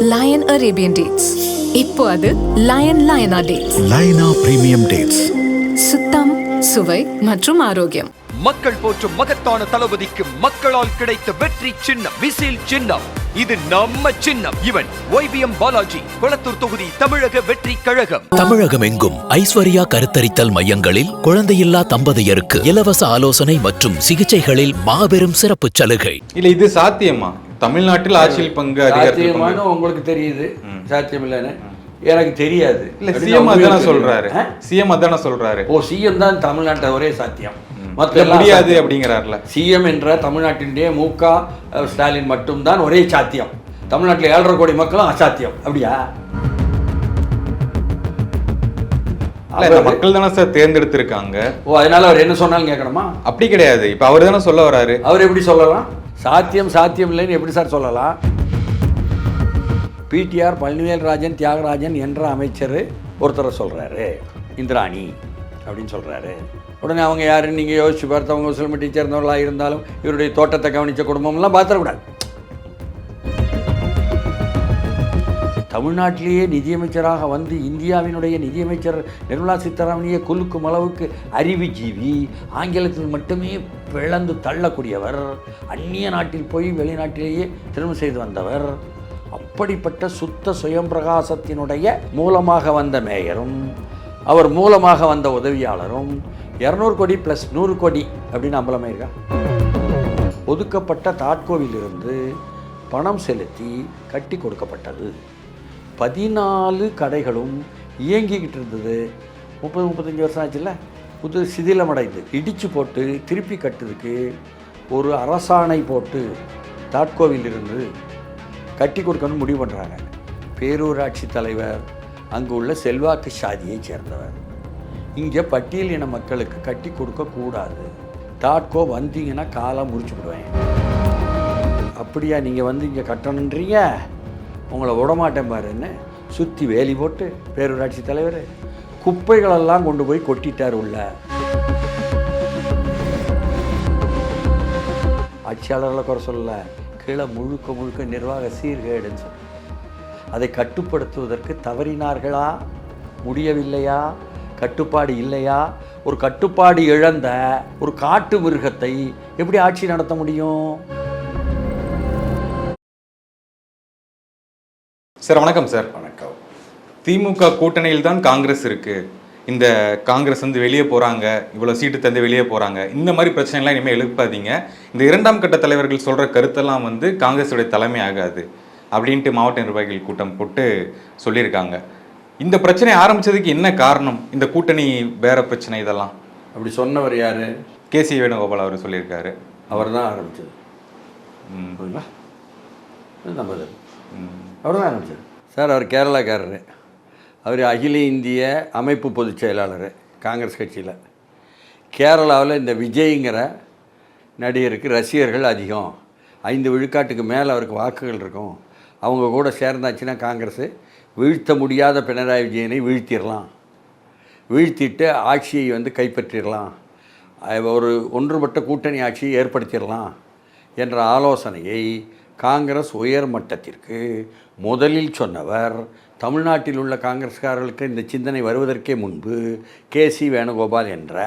Line Arabian dates. இப்போ அது லயனா டேட்ஸ். லயனா பிரீமியம் டேட்ஸ். சுத்தம், சுவை மற்றும் ஆரோக்கியம். மக்கள் போற்றும் மகத்தான தளபதிக்கு மக்களால் கிடைத்த வெற்றி சின்னம் விசில் சின்னம். இது நம்ம சின்னம். இவன் YBM பாலாஜி, கொளத்தூர் தொகுதி, தமிழக வெற்றி கழகம். தமிழகம் எங்கும் ஐஸ்வர்யா கருத்தரித்தல் மையங்களில் குழந்தையில்லா தம்பதியருக்கு இலவச ஆலோசனை மற்றும் சிகிச்சைகளில் மாபெரும் சிறப்பு சலுகை. இல்ல இது சாத்தியமா? தமிழ்நாட்டில் ஆட்சியில் பங்கு சாத்தியமானு உங்களுக்கு தெரியுது, சாத்தியம் இல்லைன்னு எனக்கு தெரியாது. இல்ல சிஎம் அதான சொல்றாரு. சிஎம் அதான சொல்றாரு. ஓ, சிஎம் தான் தமிழ்நாட்டில் ஒரே சாத்தியம், மற்ற முடியாது அப்படிங்கிறார்ல. சிஎம் என்ற தமிழ்நாட்டினுடைய MK ஸ்டாலின் மட்டும்தான் ஒரே சாத்தியம். தமிழ்நாட்டில் 7.5 கோடி மக்களும் அசாத்தியம். அப்படியா? மக்கள் தானே சார் தேர்ந்தெடுத்திருக்காங்க. ஓ, அதனால அவர் என்ன சொன்னாலும் கேட்கணுமா? அப்படி கிடையாது. இப்ப அவர் தானே சொல்ல வராரு. அவர் எப்படி சொல்லலாம்? சாத்தியம் இல்லைன்னு எப்படி சார் சொல்லலாம்? PTR பழனிவேல்ராஜன் தியாகராஜன் என்ற அமைச்சர் ஒருத்தரை சொல்கிறாரு, இந்திராணி அப்படின்னு சொல்கிறாரு. உடனே அவங்க யாருன்னு நீங்கள் யோசிச்சு பார்த்து, அவங்க முஸ்லிம் டீச்சர்ந்தவர்களாக இருந்தாலும் இவருடைய தோட்டத்தை கவனித்த குடும்பம்லாம் பார்த்துடக்கூடாது. தமிழ்நாட்டிலேயே நிதியமைச்சராக வந்து இந்தியாவினுடைய நிதியமைச்சர் நிர்மலா சீதாராமனையே கொல்லுக்கும் அளவுக்கு அறிவுஜீவி, ஆங்கிலத்தில் மட்டுமே பிளந்து தள்ளக்கூடியவர், அந்நிய நாட்டில் போய் வெளிநாட்டிலேயே திருமணம் செய்து வந்தவர், அப்படிப்பட்ட சுத்த சுயம்பிரகாசத்தினுடைய மூலமாக வந்த மேயரும் அவர் மூலமாக வந்த உதவியாளரும் 200 கோடி + 100 கோடி அப்படின்னு அம்பலமாயிருக்கா? ஒதுக்கப்பட்ட தாட்கோவிலிருந்து பணம் செலுத்தி கட்டி கொடுக்கப்பட்டது. 14 கடைகளும் இயங்கிக்கிட்டு இருந்தது. 30-35 வருஷம் ஆச்சுல்ல. புது சிதிலமடைந்து இடித்து போட்டு திருப்பி கட்டுறதுக்கு ஒரு அரசாணை போட்டு தாட்கோவிலிருந்து கட்டி கொடுக்கணும்னு முடிவு பண்ணுறாங்க. பேரூராட்சி தலைவர் அங்கு உள்ள செல்வாக்கு சாதியை சேர்ந்தவர். இங்கே பட்டியல் இன மக்களுக்கு கட்டி கொடுக்கக்கூடாது. தாட்கோ வந்தீங்கன்னா காலம் முறிச்சு விடுவேன். அப்படியா நீங்கள் வந்து இங்கே கட்டணுன்றீங்க, உங்களை விடமாட்டேன் பாருன்னு சுற்றி வேலி போட்டு பேரூராட்சி தலைவர் குப்பைகளெல்லாம் கொண்டு போய் கொட்டிட்டார் உள்ள. ஆட்சியாளர்களை குறை சொல்லலை, கீழே முழுக்க நிர்வாக சீர்கேடுன்னு சொல்லி அதை கட்டுப்படுத்துவதற்கு தவறினார்களா? முடியவில்லையா? கட்டுப்பாடு இல்லையா? ஒரு கட்டுப்பாடு இழந்த ஒரு காட்டு மிருகத்தை எப்படி ஆட்சி நடத்த முடியும்? சார் வணக்கம். சார் வணக்கம். திமுக கூட்டணியில் தான் காங்கிரஸ் இருக்கு. இந்த காங்கிரஸ் வந்து வெளியே போகிறாங்க, இவ்வளோ சீட்டு தந்து வெளியே போகிறாங்க, இந்த மாதிரி பிரச்சனைலாம் இனிமேல் எழுப்பாதீங்க. இந்த 2ஆம் கட்ட தலைவர்கள் சொல்கிற கருத்தெல்லாம் வந்து காங்கிரஸுடைய தலைமை ஆகாது அப்படின்ட்டு மாவட்ட நிர்வாகிகள் கூட்டம் போட்டு சொல்லியிருக்காங்க. இந்த பிரச்சனை ஆரம்பித்ததுக்கு என்ன காரணம்? இந்த கூட்டணி வேற பிரச்சனை இதெல்லாம் அப்படி சொன்னவர் யார்? KC வேணுகோபால் அவர் சொல்லியிருக்காரு. அவர் தான் ஆரம்பித்தது. அவர் தான் ஆரம்பித்தது சார். அவர் கேரளாக்காரரு. அவர் அகில இந்திய அமைப்பு பொதுச் செயலாளர் காங்கிரஸ் கட்சியில். கேரளாவில் இந்த விஜய்ங்கிற நடிகருக்கு ரசிகர்கள் அதிகம். 5 விழுக்காட்டுக்கு மேலே அவருக்கு வாக்குகள் இருக்கும். அவங்க கூட சேர்ந்தாச்சுன்னா காங்கிரஸ் வீழ்த்த முடியாத பினராயி விஜயனை வீழ்த்திடலாம், வீழ்த்திட்டு ஆட்சியை வந்து கைப்பற்றிடலாம், ஒரு ஒன்றுபட்ட கூட்டணி ஆட்சியை ஏற்படுத்திடலாம் என்ற ஆலோசனையை காங்கிரஸ் உயர் மட்டத்திற்கு முதலில் சொன்னவர். தமிழ்நாட்டில் உள்ள காங்கிரஸ்காரர்களுக்கு இந்த சிந்தனை வருவதற்கே முன்பு KC வேணுகோபால் என்ற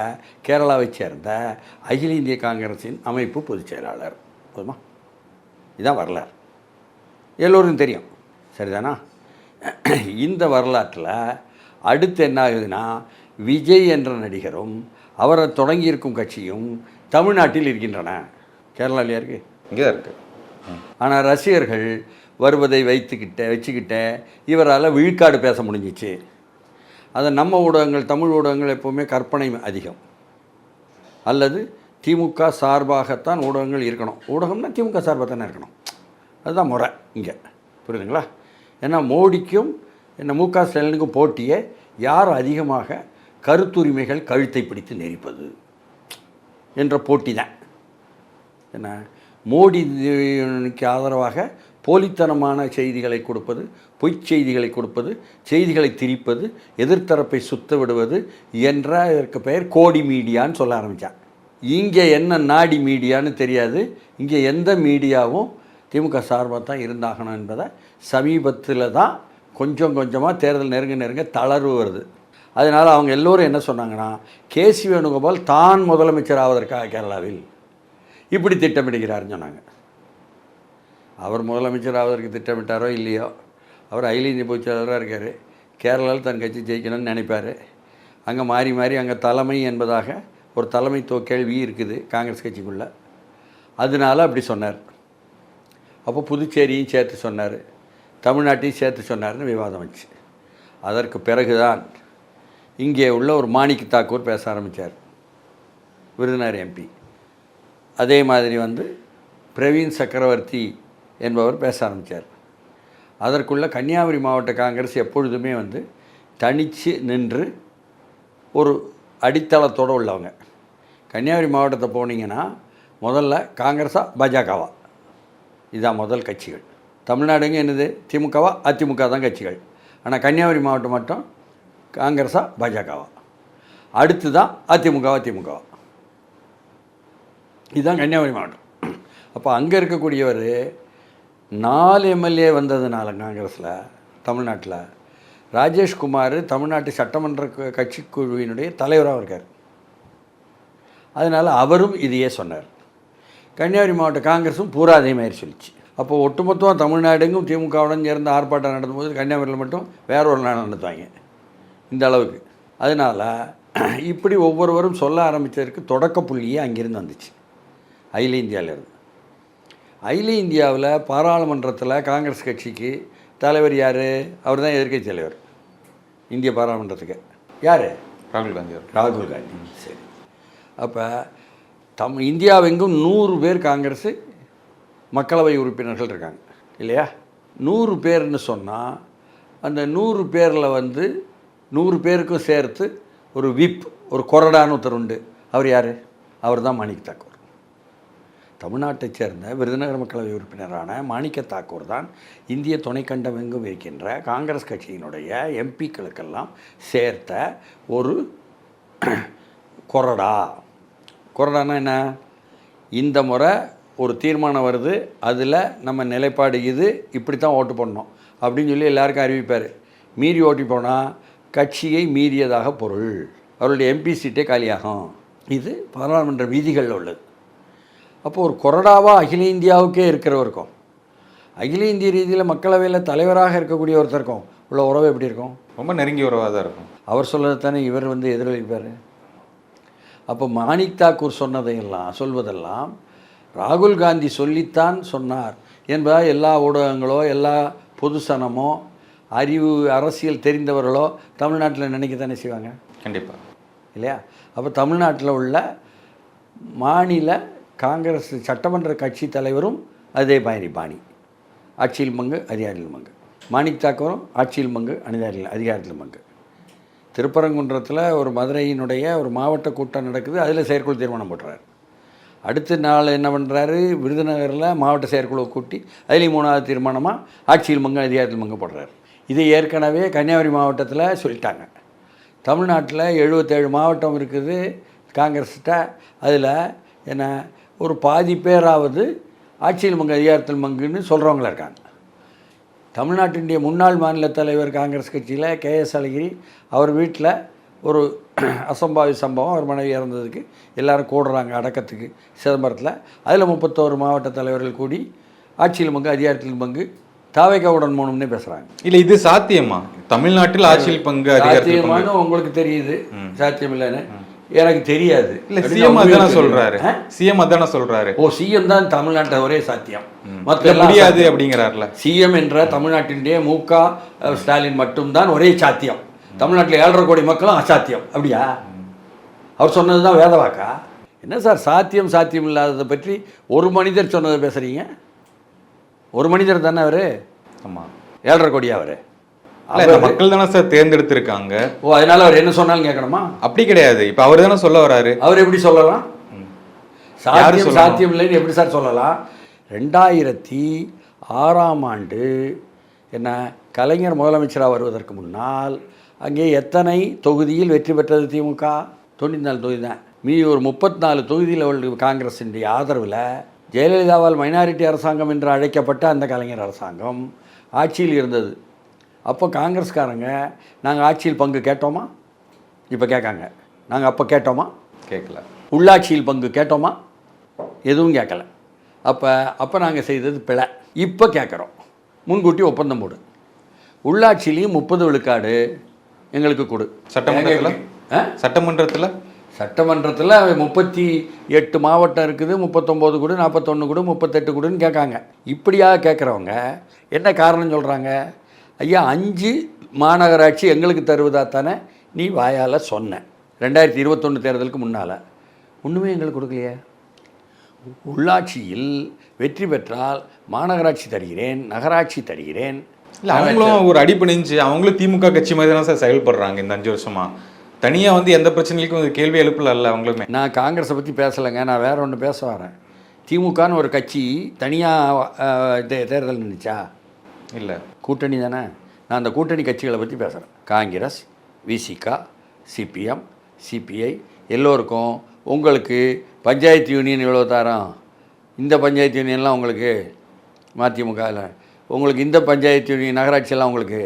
கேரளாவைச் சேர்ந்த அகில இந்திய காங்கிரஸின் அமைப்பு பொதுச் செயலாளர். போதுமா? இதுதான் வரலாறு, எல்லோருக்கும் தெரியும். சரிதானா? இந்த வரலாற்றில் அடுத்து என்ன ஆகுதுன்னா, விஜய் என்ற நடிகரும் அவரை தொடங்கியிருக்கும் கட்சியும் தமிழ்நாட்டில் இருக்கின்றன. கேரளாவிலே இருக்குது, இங்கே தான் இருக்குது. ஆனால் ரசிகர்கள் வருவதை வச்சுக்கிட்ட இவரால் விழுக்காடு பேச முடிஞ்சிச்சு. அதை நம்ம ஊடகங்கள், தமிழ் ஊடகங்கள் எப்போவுமே கற்பனை அதிகம், அல்லது திமுக சார்பாகத்தான் ஊடகங்கள் இருக்கணும். ஊடகம்னா திமுக சார்பாக தானே இருக்கணும், அதுதான் முறை இங்கே. புரியுதுங்களா? ஏன்னா மோடிக்கும் என்ன MK ஸ்டாலினுக்கும் போட்டியே யார் அதிகமாக கருத்துரிமைகள் கழுத்தை பிடித்து நெரிப்பது என்ற போட்டி தான். என்ன, மோடிக்கு ஆதரவாக போலித்தனமான செய்திகளை கொடுப்பது, பொய்ச் செய்திகளை கொடுப்பது, செய்திகளை திரிப்பது, எதிர்த்தரப்பை சுத்த விடுவது என்ற இதற்கு பெயர் கோடி மீடியான்னு சொல்ல ஆரம்பித்தான். இங்கே என்ன நாடி மீடியான்னு தெரியாது. இங்கே எந்த மீடியாவும் திமுக சார்பாக தான் இருந்தாகணும் என்பதை சமீபத்தில் தான் கொஞ்சம் கொஞ்சமாக தேர்தல் நெருங்க தளர்வு வருது. அதனால் அவங்க எல்லோரும் என்ன சொன்னாங்கன்னா, கேசி வேணுகோபால் தான் முதலமைச்சர் ஆவதற்காக கேரளாவில் இப்படி திட்டமிடுகிறாருன்னு சொன்னாங்க. அவர் முதலமைச்சர் ஆவதற்கு திட்டமிட்டாரோ இல்லையோ, அவர் அகில இந்திய பொதுச் செயலாளராக இருக்கார். கேரளாவில் தன் கட்சி ஜெயிக்கணும்னு நினைப்பார். அங்கே மாறி மாறி அங்கே தலைமை என்பதாக ஒரு தலைமைத்துவ கேள்வி இருக்குது காங்கிரஸ் கட்சிக்குள்ளே. அதனால அப்படி சொன்னார். அப்போ புதுச்சேரியும் சேர்த்து சொன்னார், தமிழ்நாட்டையும் சேர்த்து சொன்னார்னு விவாதம் வச்சு. அதற்கு பிறகுதான் இங்கே உள்ள ஒரு மாணிக் தாக்கூர் பேச ஆரம்பித்தார், விருதுநகர் எம்பி. அதே மாதிரி பிரவீன் சக்கரவர்த்தி என்பவர் பேச ஆரம்பித்தார். அதற்குள்ள கன்னியாகுமரி மாவட்ட காங்கிரஸ் எப்பொழுதுமே தனித்து நின்று ஒரு அடித்தளத்தோடு உள்ளவங்க. கன்னியாகுமரி மாவட்டத்தை போனீங்கன்னா முதல்ல காங்கிரஸா பாஜகவா, இதுதான் முதல் கட்சிகள். தமிழ்நாடுங்க என்னது, திமுகவா அதிமுக தான் கட்சிகள். ஆனால் கன்னியாகுமரி மாவட்டம் மட்டும் காங்கிரஸா பாஜகவா, அடுத்து தான் அதிமுகவா திமுகவா. இதுதான் கன்னியாகுமரி மாவட்டம். அப்போ அங்கே இருக்கக்கூடியவர் 4 எம்எல்ஏ வந்ததுனால காங்கிரஸில் தமிழ்நாட்டில் ராஜேஷ்குமார் தமிழ்நாட்டு சட்டமன்ற கட்சி குழுவினுடைய தலைவராக இருக்கார். அதனால் அவரும் இதையே சொன்னார். கன்னியாகுமரி மாவட்ட காங்கிரஸும் பூரா அதே மாதிரி சொல்லிச்சு. அப்போ ஒட்டுமொத்தமாக தமிழ்நாடுங்கும் திமுகவுடன் சேர்ந்து ஆர்ப்பாட்டம் நடத்தும்போது கன்னியாகுமரியில் மட்டும் வேற ஒரு நாள் நடத்துவாங்க இந்த அளவுக்கு. அதனால் இப்படி ஒவ்வொருவரும் சொல்ல ஆரம்பித்ததற்கு தொடக்க புள்ளியே அங்கேருந்து வந்துச்சு, அகில இந்தியாவிலேருந்து. அகில இந்தியாவில் பாராளுமன்றத்தில் காங்கிரஸ் கட்சிக்கு தலைவர் யார்? அவர் தான் எதிர்க்கட்சி தலைவர் இந்திய பாராளுமன்றத்துக்கு. யார்? ராகுல் காந்தி. ராகுல் காந்தி. சரி. அப்போ இந்தியாவெங்கும் 100 பேர் காங்கிரஸு மக்களவை உறுப்பினர்கள் இருக்காங்க இல்லையா? 100 பேர்னு சொன்னால் அந்த 100 பேரில் 100 பேருக்கும் சேர்த்து ஒரு விப், ஒரு கொறடான்னு ஒருத்தர் உண்டு. அவர் யார்? அவர் தான் மாணிக் தாக்கூர். தமிழ்நாட்டைச் சேர்ந்த விருதுநகர் மக்களவை உறுப்பினரான மாணிக்க தாக்கூர் தான் இந்திய துணைக்கண்டமெங்கும் இருக்கின்ற காங்கிரஸ் கட்சியினுடைய எம்பிக்களுக்கெல்லாம் சேர்த்த ஒரு கொறடா. கொறடானா என்ன? இந்த முறை ஒரு தீர்மானம் வருது, அதில் நம்ம நிலைப்பாடு இது, இப்படி தான் ஓட்டு போடணும் அப்படின்னு சொல்லி எல்லாருக்கும் அறிவிப்பார். மீறி ஓட்டி போனால் கட்சியை மீறியதாக பொருள், அவருடைய எம்பி சீட்டே காலியாகும். இது பாராளுமன்ற விதிகளில் உள்ளது. அப்போ ஒரு கொறடாவாக அகில இந்தியாவுக்கே இருக்கிறவருக்கும் அகில இந்திய ரீதியில் மக்களவையில் தலைவராக இருக்கக்கூடிய ஒருத்தருக்கும் உள்ள உறவு எப்படி இருக்கும்? ரொம்ப நெருங்கிய உறவாக தான் இருக்கும். அவர் சொல்லதை தானே இவர் எதிரொலிப்பார். அப்போ மாணிக் தாக்கூர் சொல்வதெல்லாம் ராகுல் காந்தி சொல்லித்தான் சொன்னார் என்பதால் எல்லா ஊடகங்களோ எல்லா பொதுசனமோ அறிவு அரசியல் தெரிந்தவர்களோ தமிழ்நாட்டில் நினைக்கத்தானே செய்வாங்க. கண்டிப்பாக இல்லையா? அப்போ தமிழ்நாட்டில் உள்ள மாநில காங்கிரஸ் சட்டமன்ற கட்சி தலைவரும் அதே மாதிரி பாணி, ஆட்சியில் பங்கு அதிகாரியில் பங்கு. மாணிக் தாக்கூரும் ஆட்சியில் பங்கு அதிகாரத்தில் பங்கு. திருப்பரங்குன்றத்தில் ஒரு மதுரையினுடைய ஒரு மாவட்ட கூட்டம் நடக்குது, அதில் செயற்குழு தீர்மானம் போட்டுறாரு. அடுத்த நாள் என்ன பண்ணுறாரு, விருதுநகரில் மாவட்ட செயற்குழுவை கூட்டி அதில் 3வது தீர்மானமாக ஆட்சியில் பங்கு அதிகாரத்தில் பங்கு போடுறாரு. இதை ஏற்கனவே கன்னியாகுமரி மாவட்டத்தில் சொல்லிட்டாங்க. தமிழ்நாட்டில் 77 மாவட்டம் இருக்குது காங்கிரஸ்கிட்ட. அதில் என்ன ஒரு பாதி பேராவது ஆட்சியில் பங்கு அதிகாரத்தில் பங்குன்னு சொல்கிறவங்களா இருக்காங்க. தமிழ்நாட்டினுடைய முன்னாள் மாநில தலைவர் காங்கிரஸ் கட்சியில் KS அழகிரி, அவர் வீட்டில் ஒரு அசம்பாவித சம்பவம், அவர் மனைவி இறந்ததுக்கு எல்லோரும் கூடுறாங்க அடக்கத்துக்கு சிதம்பரத்தில். அதில் 31 மாவட்ட தலைவர்கள் கூடி ஆட்சியில் பங்கு அதிகாரத்தில் பங்கு தாவேக்காவுடன் போகணும்னே பேசுகிறாங்க. இல்லை, இது சாத்தியமா? தமிழ்நாட்டில் ஆட்சியில் பங்கு சாத்தியமானு உங்களுக்கு தெரியுது, சாத்தியம் இல்லைன்னு எனக்கு தெரியாது. இல்லை, சிஎம் அதான சொல்கிறாரு. சிஎம் அதான சொல்கிறாரு. ஓ, சிஎம் தான் தமிழ்நாட்டில் ஒரே சாத்தியம், மற்ற முடியாது அப்படிங்கிறார்ல. சிஎம் என்ற தமிழ்நாட்டினுடைய MK ஸ்டாலின் மட்டும்தான் ஒரே சாத்தியம். தமிழ்நாட்டில் 7.5 கோடி மக்களும் அசாத்தியம். அப்படியா? அவர் சொன்னது தான் வேத வாக்கா? என்ன சார் சாத்தியம் சாத்தியம் இல்லாததை பற்றி ஒரு மனிதர் சொன்னதை பேசுகிறீங்க? ஒரு மனிதர் தானே அவர்? ஆமாம், 7.5 கோடியா அவர்? மக்கள் தானே சார் தேர்ந்தெடுத்திருக்காங்க. ஓ, அதனால அவர் என்ன சொன்னாலும் கேட்கணுமா? அப்படி கிடையாது. இப்போ அவர் தானே சொல்ல வராரு. அவர் எப்படி சொல்லலாம்? சாத்தியம் சாத்தியம் இல்லைன்னு எப்படி சார் சொல்லலாம்? 2006ஆம் ஆண்டு என்ன கலைஞர் முதலமைச்சராக வருவதற்கு முன்னால் அங்கே எத்தனை தொகுதியில் வெற்றி பெற்றது திமுக? 94 தொகுதி தான். மீதி ஒரு 34 தொகுதியில் உள்ள காங்கிரஸினுடைய ஆதரவில் ஜெயலலிதாவால் மைனாரிட்டி அரசாங்கம் என்று அழைக்கப்பட்ட அந்த கலைஞர் அரசாங்கம் ஆட்சியில் இருந்தது. அப்போ காங்கிரஸ்காரங்க நாங்கள் ஆட்சியில் பங்கு கேட்டோமா? இப்போ கேட்காங்க. நாங்கள் அப்போ கேட்டோமா? கேட்கல. உள்ளாட்சியில் பங்கு கேட்டோமா? எதுவும் கேட்கல. அப்போ நாங்கள் செய்தது பிழை. இப்போ கேட்குறோம். முன்கூட்டி ஒப்பந்தம் போடு. உள்ளாட்சியிலையும் 30 விழுக்காடு எங்களுக்கு கொடு. சட்டமன்றத்தில் 38 மாவட்டம் இருக்குது, 39 கொடு, 41 கொடு, 38 கொடுன்னு கேட்காங்க. இப்படியாக கேட்குறவங்க என்ன காரணம் சொல்கிறாங்க? ஐயா 5 மாநகராட்சி எங்களுக்கு தருவதா தானே நீ வாயால் சொன்ன 2021 தேர்தலுக்கு முன்னால். ஒன்றுமே எங்களுக்கு கொடுக்கலையே. உள்ளாட்சியில் வெற்றி பெற்றால் மாநகராட்சி தருகிறேன், நகராட்சி தருகிறேன். இல்லை, அவங்களும் ஒரு அடிப்பணிஞ்சு அவங்களும் திமுக கட்சி மாதிரி தானே சார் செயல்படுறாங்க இந்த 5 வருஷமா. தனியாக வந்து எந்த பிரச்சனைக்கும் கேள்வி எழுப்பல அவங்களுமே. நான் காங்கிரஸை பற்றி பேசலைங்க, நான் வேற ஒன்று பேச வரேன். திமுகன்னு ஒரு கட்சி தனியாக தேர்தல் நின்றுச்சா? இல்லை, கூட்டணி தானே. நான் அந்த கூட்டணி கட்சிகளை பற்றி பேசுகிறேன். காங்கிரஸ், விசிகா, சிபிஎம், சிபிஐ எல்லோருக்கும் உங்களுக்கு பஞ்சாயத்து யூனியன் இவ்வளோ தரோம், இந்த பஞ்சாயத்து யூனியன்லாம் உங்களுக்கு மதிமுகவில், உங்களுக்கு இந்த பஞ்சாயத்து யூனியன் நகராட்சியெல்லாம் உங்களுக்கு,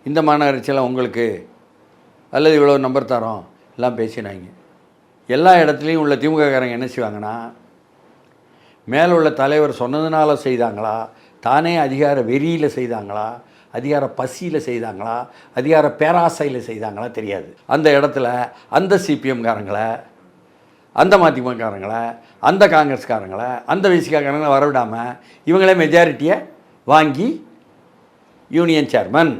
இந்த மாநகராட்சியெல்லாம் உங்களுக்கு, அல்லது இவ்வளோ நம்பர் தரோம் எல்லாம் பேசினாங்க. எல்லா இடத்துலையும் உள்ள திமுககாரங்க என்ன செய்வாங்கன்னா, மேலே உள்ள தலைவர் சொன்னதுனால செய்தாங்களா, தானே அதிகார வெறியில் செய்தாங்களா, அதிகார பசியில் செய்தாங்களா, அதிகார பேராசையில் செய்தாங்களா தெரியாது. அந்த இடத்துல அந்த சிபிஎம்காரங்களை, அந்த மதிமுககாரங்களை, அந்த காங்கிரஸ்காரங்களை, அந்த விசிகாரங்களை வரவிடாமல் இவங்களே மெஜாரிட்டியை வாங்கி யூனியன் சேர்மன்,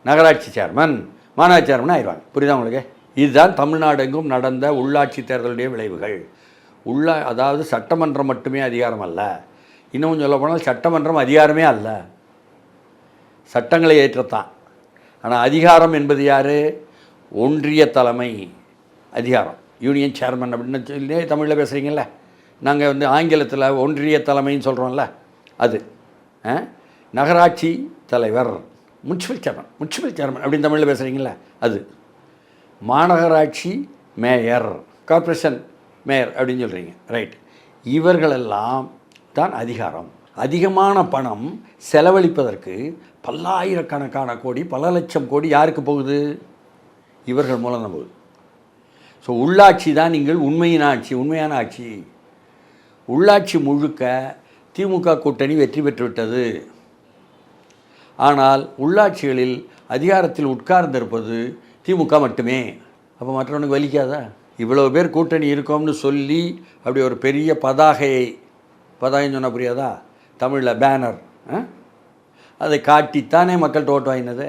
நகராட்சி சேர்மன், மாநகராட்சி சேர்மன் ஆயிடுவாங்க. புரியுதா உங்களுக்கு? இதுதான் தமிழ்நாடு எங்கும் நடந்த உள்ளாட்சி தேர்தலுடைய விளைவுகள். அதாவது சட்டமன்றம் மட்டுமே அதிகாரம் அல்ல, இன்னும் சொல்ல போனால் சட்டமன்றம் அதிகாரமே அல்ல, சட்டங்களை ஏற்றத்தான். ஆனால் அதிகாரம் என்பது யார்? ஒன்றிய தலைமை அதிகாரம், யூனியன் சேர்மன் அப்படின்னு சொல்லி தமிழில் பேசுகிறீங்கள. நாங்கள் வந்து ஆங்கிலத்தில் ஒன்றிய தலைமைன்னு சொல்கிறோம்ல, அது. நகராட்சி தலைவர், முனிசிபல் சேர்மன் அப்படின்னு தமிழில் பேசுகிறீங்கள, அது. மாநகராட்சி மேயர், கார்ப்பரேஷன் மேயர் அப்படின்னு சொல்கிறீங்க, ரைட். இவர்களெல்லாம் தான் அதிகாரம். அதிகமான பணம் செலவழிப்பதற்கு பல்லாயிரக்கணக்கான கோடி, பல லட்சம் கோடி யாருக்கு போகுது? இவர்கள் மூலம் தான் போகுது. ஸோ உள்ளாட்சி தான் நீங்கள் உண்மையான ஆட்சி. உள்ளாட்சி முழுக்க திமுக கூட்டணி வெற்றி பெற்றுவிட்டது. ஆனால் உள்ளாட்சிகளில் அதிகாரத்தில் உட்கார்ந்திருப்பது திமுக மட்டுமே. அப்போ மற்றவனுக்கு வலிக்காதா? இவ்வளோ பேர் கூட்டணி இருக்கோம்னு சொல்லி அப்படி ஒரு பெரிய பதாகைன்னு சொன்னால் புரியாதா? தமிழில் பேனர், அதை காட்டித்தானே மக்கள்கிட்ட ஓட்டு வாங்கினது.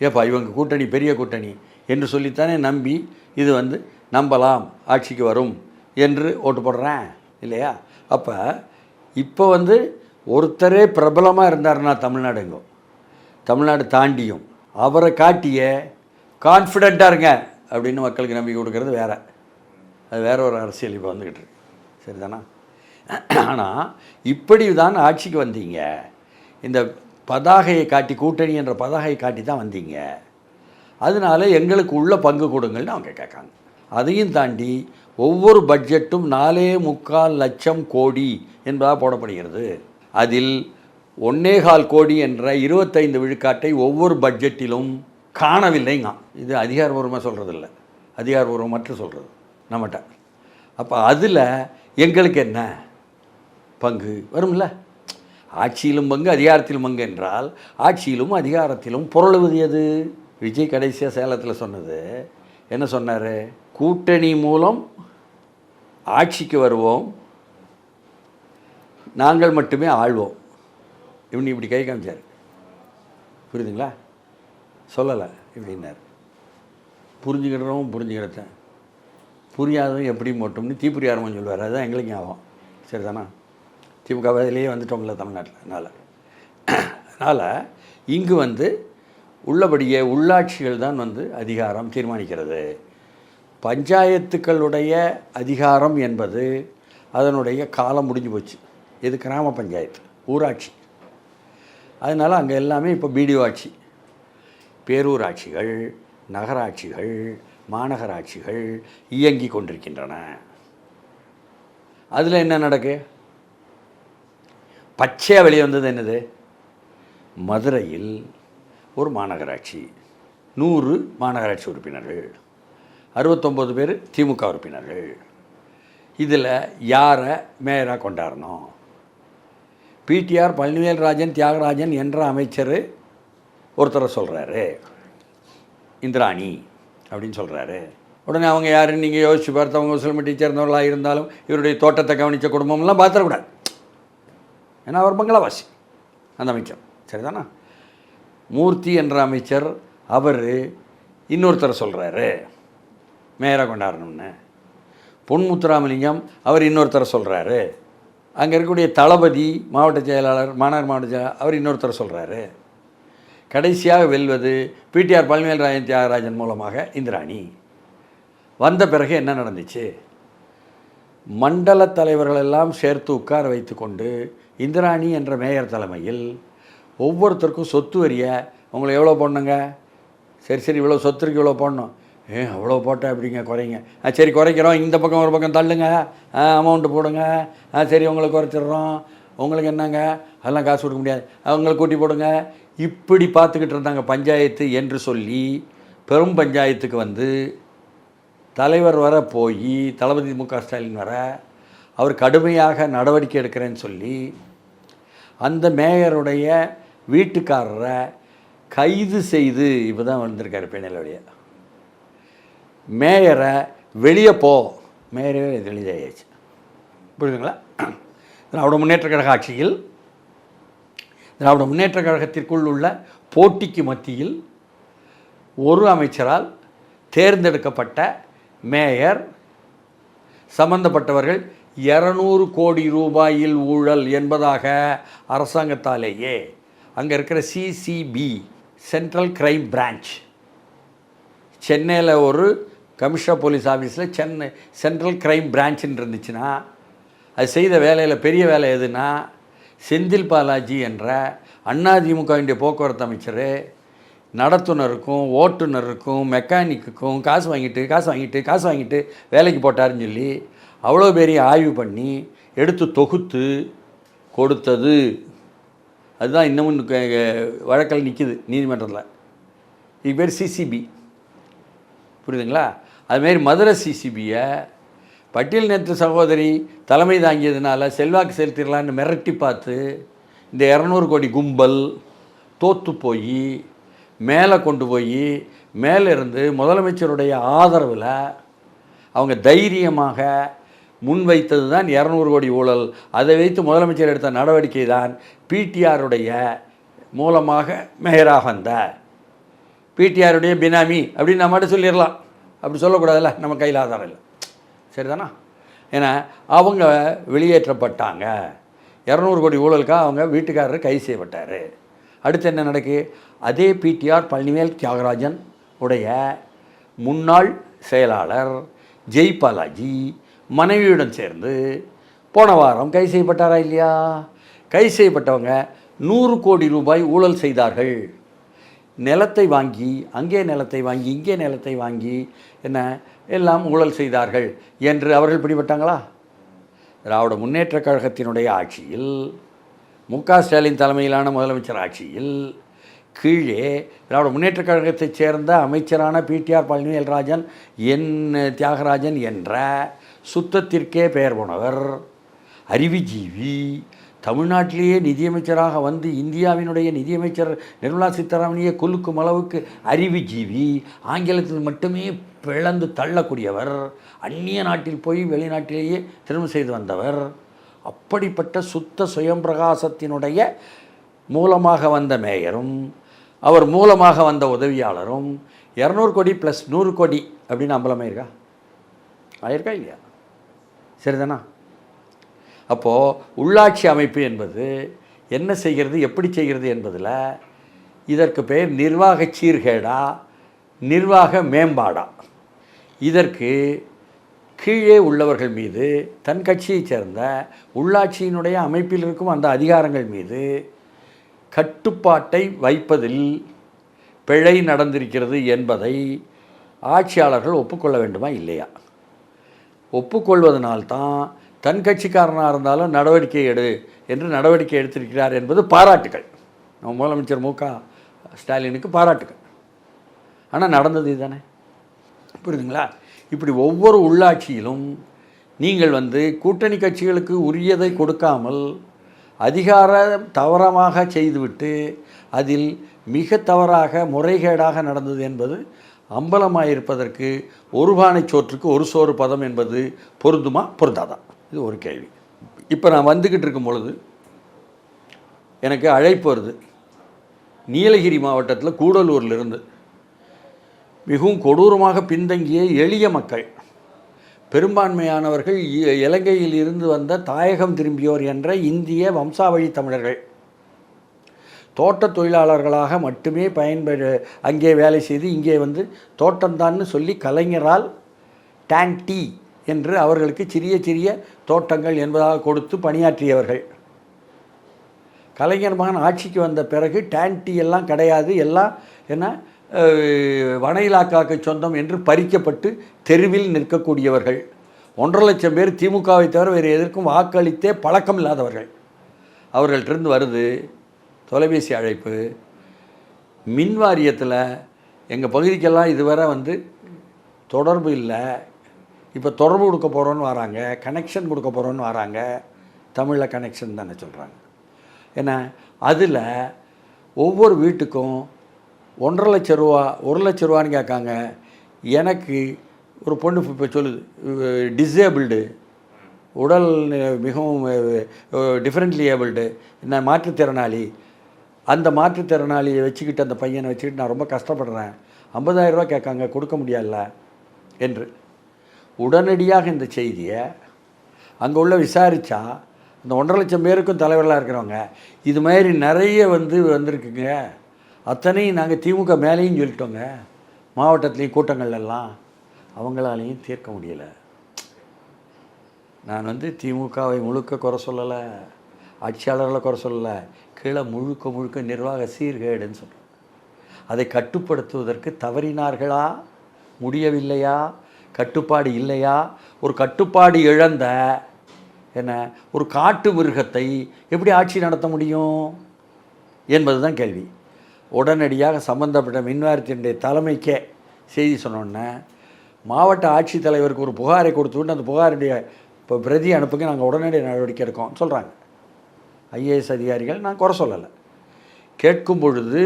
ஏப்பா இவங்க கூட்டணி பெரிய கூட்டணி என்று சொல்லித்தானே நம்பி இது வந்து நம்பலாம், ஆட்சிக்கு வரும் என்று ஓட்டு போடுறேன் இல்லையா? அப்போ இப்போ வந்து ஒருத்தரே பிரபலமாக இருந்தார்னா தமிழ்நாடு தாண்டியும் அவரை காட்டிய கான்ஃபிடெண்ட்டாக இருங்க அப்படின்னு மக்களுக்கு நம்பிக்கை கொடுக்கறது வேறு. அது வேற ஒரு அரசியல் இப்போ வந்துக்கிட்டு இருக்கு. சரிதானா? ஆனால் இப்படி தான் ஆட்சிக்கு வந்தீங்க. இந்த பதாகையை காட்டி, கூட்டணி என்ற பதாகையை காட்டி தான் வந்தீங்க. அதனால எங்களுக்கு உள்ள பங்கு கொடுங்கள்னு அவங்க கேட்காங்க. அதையும் தாண்டி ஒவ்வொரு பட்ஜெட்டும் 4.25 லட்சம் கோடி என்பதாக போடப்படுகிறது. அதில் 1.25 கோடி என்ற 25 விழுக்காட்டை ஒவ்வொரு பட்ஜெட்டிலும் காணவில்லைங்க. இது அதிகாரபூர்வமாக சொல்கிறதில்ல, அதிகாரபூர்வமற்ற சொல்கிறது நம்மகிட்ட. அப்போ அதில் எங்களுக்கு என்ன பங்கு வரும்ல? ஆட்சியிலும் பங்கு, அதிகாரத்திலும் பங்கு என்றால் ஆட்சியிலும் அதிகாரத்திலும் புரளுவது எது? விஜய் கடைசியாக சேலத்தில் சொன்னது என்ன சொன்னார்? கூட்டணி மூலம் ஆட்சிக்கு வருவோம், நாங்கள் மட்டுமே ஆள்வோம். இப்படி கை காமிச்சார். புரியுதுங்களா? சொல்லலை இப்படின்னார். புரிஞ்சுக்கிறத புரியாதவன் எப்படி மட்டும்னு தீப்புரியாரம்னு சொல்லுவார். அதுதான் எங்களுக்கு ஞாபகம். சரிதானா? திமுக வயதிலேயே வந்துட்டோம்ல தமிழ்நாட்டில். அதனால் இங்கு வந்து உள்ளபடியே உள்ளாட்சிகள் தான் வந்து அதிகாரம் தீர்மானிக்கிறது. பஞ்சாயத்துக்களுடைய அதிகாரம் என்பது அதனுடைய காலம் முடிஞ்சு போச்சு. இது கிராம பஞ்சாயத்து, ஊராட்சி. அதனால் அங்கே எல்லாமே இப்போ பிடிஓ ஆட்சி. பேரூராட்சிகள், நகராட்சிகள், மாநகராட்சிகள் இயங்கி கொண்டிருக்கின்றன. அதில் என்ன நடக்கு? பச்சையாக வெளியே வந்தது என்னது? மதுரையில் ஒரு மாநகராட்சி, 100 மாநகராட்சி உறுப்பினர்கள், 69 பேர் திமுக உறுப்பினர்கள். இதில் யாரை மேயராக கொண்டாடணும்? பிடிஆர் பழனிவேல்ராஜன் தியாகராஜன் என்ற அமைச்சர் ஒருத்தரை சொல்கிறாரு, இந்திராணி அப்படின்னு சொல்கிறாரு. உடனே அவங்க யாருன்னு நீங்கள் யோசிச்சு பார்த்து, அவங்க முஸ்லீம் சேர்ந்தவர்களாக இருந்தாலும் இவருடைய தோட்டத்தை கவனித்த குடும்பம்லாம் பார்த்துடக்கூடாது. ஏன்னா அவர் பங்களாவாசி அந்த அமைச்சர், சரிதானா? மூர்த்தி என்ற அமைச்சர் அவர் இன்னொருத்தரை சொல்கிறாரு மேயராக கொண்டாடணும்னு. பொன்முத்துராமலிங்கம் அவர் இன்னொருத்தரை சொல்கிறாரு. அங்கே இருக்கக்கூடிய தளபதி மாவட்ட செயலாளர், மாநகர் மாவட்ட செயலாளர், அவர் இன்னொருத்தரை சொல்கிறாரு. கடைசியாக வெல்வது பிடிஆர் பழனிவேல்ராஜன் தியாகராஜன் மூலமாக இந்திராணி. வந்த பிறகு என்ன நடந்துச்சு? மண்டல தலைவர்களெல்லாம் சேர்த்து உட்கார வைத்து கொண்டு இந்திராணி என்ற மேயர் தலைமையில் ஒவ்வொருத்தருக்கும் சொத்து வரியை, உங்களை எவ்வளோ போடணுங்க, சரி இவ்வளோ சொத்துருக்கு இவ்வளோ போடணும், அவ்வளோ போட்டால் எப்படிங்க குறைங்க, சரி குறைக்கிறோம், இந்த பக்கம் ஒரு பக்கம் தள்ளுங்க, அமௌண்ட்டு போடுங்க, சரி உங்களுக்கு குறைச்சிட்றோம், உங்களுக்கு என்னங்க அதெல்லாம் காசு கொடுக்க முடியாது, அவங்களை கூட்டி போடுங்க. இப்படி பார்த்துக்கிட்டு இருந்தாங்க பஞ்சாயத்து என்று சொல்லி பெரும் பஞ்சாயத்துக்கு வந்து தலைவர் வர போய், தளபதி மு க ஸ்டாலின் வர அவர் கடுமையாக நடவடிக்கை எடுக்கிறேன்னு சொல்லி அந்த மேயருடைய வீட்டுக்காரரை கைது செய்து இப்போ தான் வந்திருக்காரு பிணையிலுடைய மேயரை. வெளியே போ, மேயரே வெளியாகிடுச்சு. புரியுதுங்களா? திராவிட முன்னேற்ற கழக ஆட்சியில், திராவிட முன்னேற்ற கழகத்திற்குள் உள்ள போட்டிக்கு மத்தியில் ஒரு அமைச்சரால் தேர்ந்தெடுக்கப்பட்ட மேயர் சம்பந்தப்பட்டவர்கள் 200 கோடி ரூபாயில் ஊழல் என்பதாக அரசாங்கத்தாலேயே அங்கே இருக்கிற சிசிபி, சென்ட்ரல் கிரைம் பிரான்ச், சென்னையில் ஒரு கமிஷனர் போலீஸ் ஆஃபீஸில் சென்ட்ரல் கிரைம் பிரான்ச்சுன்னு இருந்துச்சுன்னா, அது செய்த வேலையில் பெரிய வேலை எதுனா, செந்தில் பாலாஜி என்ற அதிமுகவினுடைய போக்குவரத்து அமைச்சர் நடத்துனருக்கும் ஓட்டுநருக்கும் மெக்கானிக்குக்கும் காசு வாங்கிட்டு வேலைக்கு போட்டாருன்னு சொல்லி அவ்வளோ பெரிய ஆய்வு பண்ணி எடுத்து தொகுத்து கொடுத்தது. அதுதான் இன்னமும் வழக்கில் நிற்கிது நீதிமன்றத்தில். இது பேர் சிசிபி. புரியுதுங்களா? அதுமாரி மதுரை சிசிபியை பட்டியல் நேற்று சகோதரி தலைமை தாங்கியதுனால செல்வாக்கு செலுத்திடலான்னு மிரட்டி பார்த்து இந்த 200 கோடி கும்பல் தோற்று போய் மேலே கொண்டு போய் மேலிருந்து முதலமைச்சருடைய ஆதரவில் அவங்க தைரியமாக முன்வைத்தது தான் 200 கோடி ஊழல். அதை வைத்து முதலமைச்சர் எடுத்த நடவடிக்கை தான் பிடிஆருடைய மூலமாக மேயராக வந்த பிடிஆருடைய பினாமி அப்படின்னு நம்ம மட்டும் சொல்லிடலாம். அப்படி சொல்லக்கூடாதுல்ல, நம்ம கையில் ஆதாரம் இல்லை, சரிதானா? ஏன்னா அவங்க வெளியேற்றப்பட்டாங்க. 200 கோடி ஊழலுக்காக அவங்க வீட்டுக்காரர் கைது செய்யப்பட்டார். அடுத்து என்ன நடக்கு? அதே பிடிஆர் பழனிவேல் தியாகராஜன் உடைய முன்னாள் செயலாளர் ஜெய்பாலாஜி மனைவியுடன் சேர்ந்து போன வாரம் கைது செய்யப்பட்டாரா இல்லையா? கைது செய்யப்பட்டவங்க 100 கோடி ரூபாய் ஊழல் செய்தார்கள். நிலத்தை வாங்கி, அங்கே நிலத்தை வாங்கி, இங்கே நிலத்தை வாங்கி என்ன எல்லாம் ஊழல் செய்தார்கள் என்று அவர்கள் பிடிபட்டாங்களா? திராவிட முன்னேற்ற கழகத்தினுடைய ஆட்சியில், மு க ஸ்டாலின் தலைமையிலான முதலமைச்சர் ஆட்சியில் கீழே திராவிட முன்னேற்ற கழகத்தைச் சேர்ந்த அமைச்சரான பிடிஆர் பழனிவேல்ராஜன் தியாகராஜன் என்ற சுத்தத்திற்கே பெயர் போனவர், அறிவுஜீவி, தமிழ்நாட்டிலேயே நிதியமைச்சராக வந்து இந்தியாவினுடைய நிதியமைச்சர் நிர்மலா சீதாராமனையே கொல்லுக்கும் அளவுக்கு அறிவுஜீவி, ஆங்கிலத்தில் மட்டுமே பிளந்து தள்ளக்கூடியவர், அந்நிய நாட்டில் போய் வெளிநாட்டிலேயே திருமணம் செய்து வந்தவர், அப்படிப்பட்ட சுத்த சுயம் பிரகாசத்தினுடைய மூலமாக வந்த மேயரும் அவர் மூலமாக வந்த உதவியாளரும் 200 கோடி ப்ளஸ் 100 கோடி அப்படின்னு அம்பலமாயிருக்கா? ஆயிருக்கா இல்லையா? சரிதானா? அப்போது உள்ளாட்சி அமைப்பு என்பது என்ன செய்கிறது, எப்படி செய்கிறது என்பதில் இதற்கு பெயர் நிர்வாக சீர்கேடா, நிர்வாக மேம்பாடா? இதற்கு கீழே உள்ளவர்கள் மீது, தன் கட்சியைச் சேர்ந்த உள்ளாட்சியினுடைய அமைப்பில் இருக்கும் அந்த அதிகாரங்கள் மீது கட்டுப்பாட்டை வைப்பதில் பிழை நடந்திருக்கிறது என்பதை ஆட்சியாளர்கள் ஒப்புக்கொள்ள வேண்டுமா இல்லையா? ஒப்புக்கொள்வதனால்தான் தன் கட்சிக்காரனாக இருந்தாலும் நடவடிக்கை எடு என்று நடவடிக்கை எடுத்திருக்கிறார் என்பது பாராட்டுகள். நம்ம முதலமைச்சர் மு க ஸ்டாலினுக்கு பாராட்டுகள். ஆனால் நடந்தது இதுதானே, புரியுதுங்களா? இப்படி ஒவ்வொரு உள்ளாட்சியிலும் நீங்கள் கூட்டணி கட்சிகளுக்கு உரியதை கொடுக்காமல் அதிகாரம் தவறமாக செய்துவிட்டு அதில் மிக தவறாக முறைகேடாக நடந்தது என்பது அம்பலமாயிருப்பதற்கு ஒரு பானை சோற்றுக்கு ஒரு சோறு பதம் என்பது பொருந்துமா பொருந்தாதா? இது ஒரு கேள்வி. இப்போ நான் வந்துக்கிட்டு இருக்கும் பொழுது எனக்கு அழைப்பு வருது. நீலகிரி மாவட்டத்தில் கூடலூர்லேருந்து மிகவும் கொடூரமாக பின்தங்கிய எளிய மக்கள், பெரும்பான்மையானவர்கள் இலங்கையில் இருந்து வந்த தாயகம் திரும்பியோர் என்ற இந்திய வம்சாவழி தமிழர்கள், தோட்ட தொழிலாளர்களாக மட்டுமே அங்கே வேலை செய்து இங்கே தோட்டம்தான்னு சொல்லி கலைஞரால் டான்டி என்று அவர்களுக்கு சிறிய சிறிய தோட்டங்கள் என்பதாக கொடுத்து பணியாற்றியவர்கள். கலைஞர் மகன் ஆட்சிக்கு வந்த பிறகு டான்டி எல்லாம் கிடையாது, எல்லாம் என்ன வன இலாக்காக்கு சொந்தம் என்று பறிக்கப்பட்டு தெருவில் நிற்கக்கூடியவர்கள். 1.5 லட்சம் பேர் திமுகவை தவிர வேறு எதற்கும் வாக்களித்தே பழக்கம் இல்லாதவர்கள். அவர்கள்ட்டிருந்து வருது தொலைபேசி அழைப்பு. மின் வாரியத்தில் எங்கள் பகுதிக்கெல்லாம் இதுவரை தொடர்பு இல்லை, இப்போ தொடர்பு கொடுக்க போகிறோன்னு வராங்க, கனெக்ஷன் கொடுக்க போகிறோன்னு வராங்க. தமிழில் கனெக்ஷன் தானே சொல்கிறாங்க. ஏன்னா அதில் ஒவ்வொரு வீட்டுக்கும் 1.5 லட்சம் ரூபா 1 லட்ச ரூபான்னு கேட்காங்க. எனக்கு ஒரு பொண்ணு இப்போ சொல்லுது, டிசேபிள்டு, உடல் மிகவும் டிஃப்ரெண்ட்லி ஏபிள்டு, நான் மாற்றுத்திறனாளி. அந்த மாற்றுத்திறனாளியை வச்சுக்கிட்டு அந்த பையனை வச்சுக்கிட்டு நான் ரொம்ப கஷ்டப்படுறேன், 50,000 ரூபா கேட்காங்க, கொடுக்க முடியல என்று. உடனடியாக இந்த செய்தியை அங்கே உள்ள விசாரித்தா இந்த 1.5 லட்சம் பேருக்கும் தலைவர்களாக இருக்கிறவங்க இது மாதிரி நிறைய வந்திருக்குங்க. அத்தனையும் நாங்கள் திமுக மேலேயும் சொல்லிட்டோங்க, மாவட்டத்துலேயும் கூட்டங்கள்லாம். அவங்களாலையும் தீர்க்க முடியலை. நான் திமுகவை முழுக்க குறை சொல்லலை, ஆட்சியாளர்களை குறை சொல்லலை, கீழே முழுக்க நிர்வாக சீர்கேடுன்னு சொல்கிறேன். அதை கட்டுப்படுத்துவதற்கு தவறினார்களா, முடியவில்லையா, கட்டுப்பாடு இல்லையா? ஒரு கட்டுப்பாடு இழந்த ஒரு காட்டு மிருகத்தை எப்படி ஆட்சி நடத்த முடியும் என்பது தான் கேள்வி. உடனடியாக சம்பந்தப்பட்ட மின்வாரியத்தினுடைய தலைமைக்கே செய்தி சொன்னோன்னே மாவட்ட ஆட்சித்தலைவருக்கு ஒரு புகாரை கொடுத்துவிட்டு அந்த புகாருடைய இப்போ பிரதி அனுப்புங்க, நாங்கள் உடனடி நடவடிக்கை எடுக்கோம்னு சொல்கிறாங்க. ஐஏஎஸ் அதிகாரிகள், நான் குறை சொல்லலை, கேட்கும் பொழுது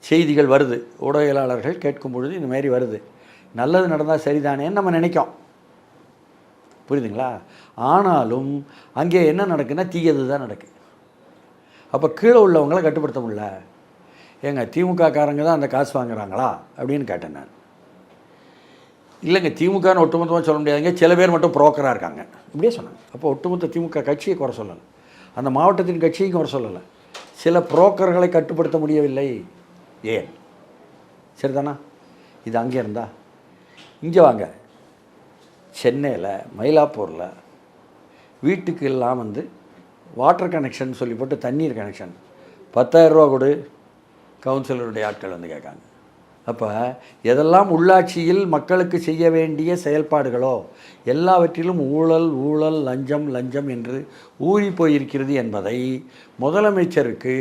செய்திகள் வருது, ஊடகவியலாளர்கள் கேட்கும் பொழுது இந்த மாதிரி வருது. நல்லது நடந்தால் சரிதானேன்னு நம்ம நினைக்கும், புரியுதுங்களா? ஆனாலும் அங்கே என்ன நடக்குன்னா தீயது தான் நடக்குது. அப்போ கீழே உள்ளவங்களை கட்டுப்படுத்த முடியல. ஏங்க திமுக காரங்க தான் அந்த காசு வாங்குறாங்களா அப்படின்னு கேட்டேன் நான். இல்லைங்க, திமுகன்னு ஒட்டுமொத்தமாக சொல்ல முடியாதுங்க, சில பேர் மட்டும் புரோக்கராக இருக்காங்க இப்படியே சொன்னாங்க. அப்போ ஒட்டுமொத்த திமுக கட்சியை குறை சொல்லலை, அந்த மாவட்டத்தின் கட்சியும் குறை சொல்லலை, சில புரோக்கர்களை கட்டுப்படுத்த முடியவில்லை. ஏன்? சரிதானா? இது அங்கே இருந்தா இங்கே வாங்க, சென்னையில் மயிலாப்பூரில் வீட்டுக்கு எல்லாம் வாட்டர் கனெக்ஷன் சொல்லி போட்டு தண்ணீர் கனெக்ஷன் 10,000 ரூபா கொடு, கவுன்சிலருடைய ஆட்கள் கேட்காங்க. அப்போ எதெல்லாம் உள்ளாட்சியில் மக்களுக்கு செய்ய வேண்டிய செயல்பாடுகளோ எல்லாவற்றிலும் ஊழல் ஊழல் லஞ்சம் லஞ்சம் என்று ஊறி போயிருக்கிறது என்பதை முதலமைச்சருக்கு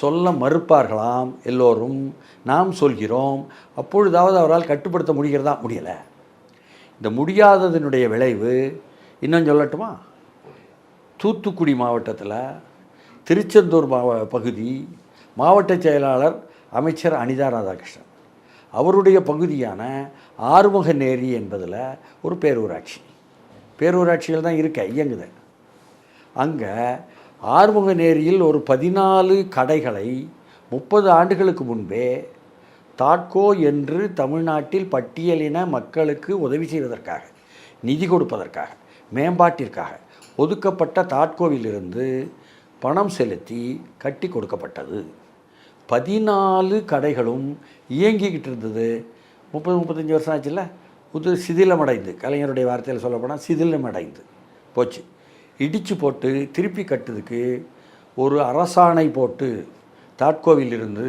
சொல்ல மறுப்பார்களாம் எல்லோரும். நாம் சொல்கிறோம், அப்பொழுதாவது அவரால் கட்டுப்படுத்த முடிகிறதா? முடியலை. இந்த முடியாததனுடைய விளைவு இன்னும் சொல்லட்டுமா? தூத்துக்குடி மாவட்டத்தில் திருச்செந்தூர் பகுதி மாவட்ட செயலாளர் அமைச்சர் அனிதா ராதாகிருஷ்ணன் அவருடைய பகுதியான ஆறுமுகநேரி என்பதில் ஒரு பேரூராட்சிகள் தான் இருக்க இயங்குது. அங்கே ஆறுமுகநேரியில் ஒரு 14 கடைகளை 30 ஆண்டுகளுக்கு முன்பே தாட்கோ என்று தமிழ்நாட்டில் பட்டியலின மக்களுக்கு உதவி செய்வதற்காக, நிதி கொடுப்பதற்காக, மேம்பாட்டிற்காக ஒதுக்கப்பட்ட தாட்கோவிலிருந்து பணம் செலுத்தி கட்டி கொடுக்கப்பட்டது. 14 கடைகளும் இயங்கிக்கிட்டு இருந்தது. 30-35 வருஷம் ஆச்சுல்ல, சிதிலமடைந்து, கலைஞருடைய வார்த்தையில் சொல்லப்போனால் சிதிலமடைந்து போச்சு. இடித்து போட்டு திருப்பி கட்டுறதுக்கு ஒரு அரசாணை போட்டு தாட்கோவிலிருந்து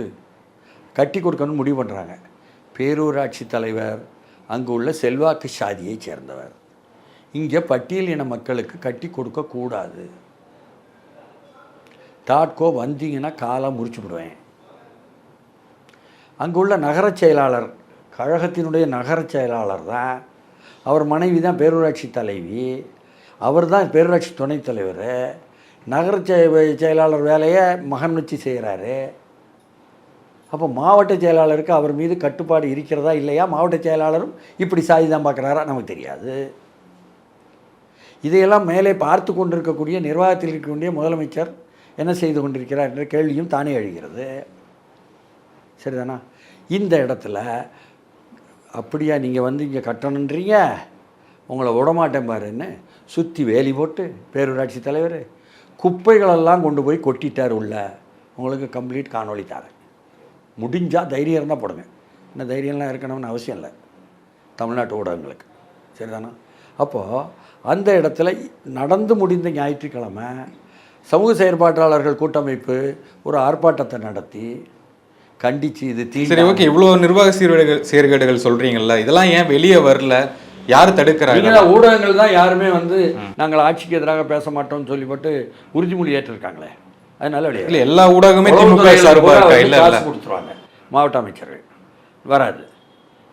கட்டி கொடுக்கணும்னு முடிவு பண்ணுறாங்க. பேரூராட்சி தலைவர் அங்கு உள்ள செல்வாக்கு சாதியை சேர்ந்தவர். இங்கே பட்டியலின மக்களுக்கு கட்டி கொடுக்கக்கூடாது, டாட்கோ வந்தீங்கன்னா காலை முறிச்சு விடுவேன். அங்குள்ள நகரச் செயலாளர், கழகத்தினுடைய நகரச் செயலாளர் தான், அவர் மனைவி தான் பேரூராட்சி தலைவி, அவர் தான் பேரூராட்சி துணைத் தலைவர். நகர செயலாளர் வேலையை மகன் வச்சு செய்கிறாரு. அப்போ மாவட்ட செயலாளருக்கு அவர் மீது கட்டுப்பாடு இருக்கிறதா இல்லையா, மாவட்ட செயலாளரும் இப்படி சாதி தான் பார்க்குறாரா நமக்கு தெரியாது. இதையெல்லாம் மேலே பார்த்து கொண்டிருக்கக்கூடிய நிர்வாகத்தில் இருக்கக்கூடிய முதலமைச்சர் என்ன செய்து கொண்டிருக்கிறார் என்ற கேள்வியும் தானே எழுகிறது. சரிதானா? இந்த இடத்துல அப்படியா நீங்கள் வந்து இங்கே கட்டணுன்றீங்க, உங்களை விடமாட்டேன் பாருன்னு சுற்றி வேலி போட்டு பேரூராட்சி தலைவர் குப்பைகளெல்லாம் கொண்டு போய் கொட்டிட்டார் உள்ள. உங்களுக்கு கம்ப்ளீட் காணொளி தரேன். முடிஞ்சால் தைரியம் இருந்தால் போடுங்க. இன்னும் தைரியம்லாம் இருக்கணும்னு அவசியம் இல்லை தமிழ்நாட்டு ஊடகங்களுக்கு. சரிதானா? அப்போது அந்த இடத்துல நடந்து முடிந்த ஞாயிற்றுக்கிழமை சமூக செயற்பாட்டாளர்கள் கூட்டமைப்பு ஒரு ஆர்ப்பாட்டத்தை நடத்தி கண்டித்து இது சரி, ஓகே. இவ்வளோ நிர்வாக சீர்கேடுகள் சொல்கிறீங்கல்ல, இதெல்லாம் ஏன் வெளியே வரல? யார் தடுக்கிறாங்க? ஊடகங்கள் தான் யாருமே வந்து நாங்கள் ஆட்சிக்கு எதிராக பேச மாட்டோம்னு சொல்லிப்பட்டு உறுதிமொழி ஏற்றிருக்காங்க. அதனால இல்லை, எல்லா ஊடகமே திமுக சார்பாக காசு கொடுத்துருவாங்க. மாவட்ட அமைச்சர்கள் வராது.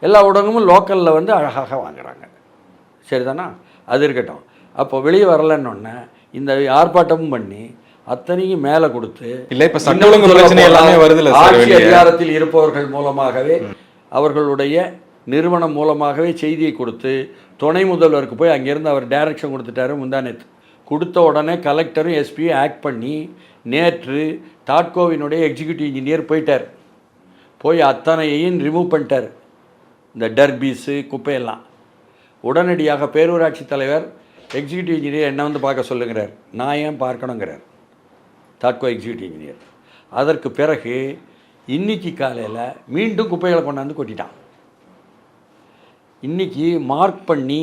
எல்லா ஊடகமும் லோக்கலில் வந்து அழகாக வாங்குறாங்க. சரிதானா? அது இருக்கட்டும். அப்போ வெளியே வரலன்னொன்னே இந்த ஆர்ப்பாட்டமும் பண்ணி அத்தனையும் மேலே கொடுத்து இல்லை, இப்போ சட்ட ஒழுங்கு பிரச்சனை எல்லாமே வருது. ஆட்சி அதிகாரத்தில் இருப்பவர்கள் மூலமாகவே, அவர்களுடைய நிறுவனம் மூலமாகவே செய்தியை கொடுத்து துணை முதல்வருக்கு போய் அங்கேருந்து அவர் டைரக்ஷன் கொடுத்துட்டாரு. முந்தானேத்து கொடுத்த உடனே கலெக்டரும் எஸ்பியும் ஆக்ட் பண்ணி நேற்று டாட்கோவினுடைய எக்ஸிக்யூட்டிவ் இன்ஜினியர் போயிட்டார். போய் அத்தனையையும் ரிமூவ் பண்ணிட்டார், இந்த டர்பீஸு குப்பையெல்லாம். உடனடியாக பேரூராட்சி தலைவர் எக்ஸிக்யூட்டிவ் இன்ஜினியர் என்ன வந்து பார்க்க சொல்லுங்கிறார். நான் ஏன் பார்க்கணுங்கிறார் டாட்கோ எக்ஸிக்யூட்டிவ் இன்ஜினியர். அதற்கு பிறகு இன்றைக்கி காலையில் மீண்டும் குப்பைகளை கொண்டாந்து கொட்டிட்டான். இன்றைக்கி மார்க் பண்ணி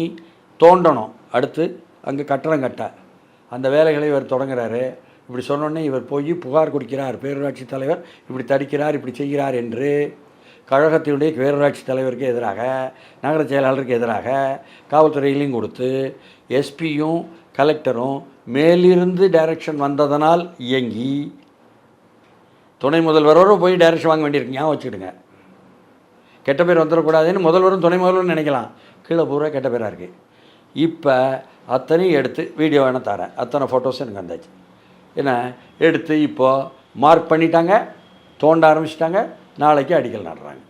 தோண்டணும், அடுத்து அங்கே கட்டடம் கட்ட அந்த வேலைகளை இவர் தொடங்குறாரு. இப்படி சொன்னோடனே இவர் போய் புகார் கொடுக்கிறார். பேரூராட்சி தலைவர் இப்படி தடுக்கிறார், இப்படி செய்கிறார் என்று கழகத்தினுடைய பேரூராட்சி தலைவருக்கு எதிராக, நகர செயலாளருக்கு எதிராக காவல்துறையிலையும் கொடுத்து எஸ்பியும் கலெக்டரும் மேலிருந்து டைரக்ஷன் வந்ததனால் இயங்கி துணை முதல்வரோடு போய் டைரக்ஷன் வாங்க வேண்டியிருக்கு. ஞாபகம் வச்சுக்கிடுங்க. கெட்ட பேர் வந்துடக்கூடாதுன்னு முதல்வரும் துணை முதல்வரும் நினைக்கலாம். கீழே பூரா கெட்ட பேராக இருக்குது. இப்போ அத்தனையும் எடுத்து வீடியோ வேணால் தரேன், அத்தனை ஃபோட்டோஸும் எனக்கு வந்தாச்சு. ஏன்னா எடுத்து இப்போது மார்க் பண்ணிட்டாங்க, தோண்ட ஆரம்பிச்சிட்டாங்க, நாளைக்கு அடிக்கல் நடுறாங்க.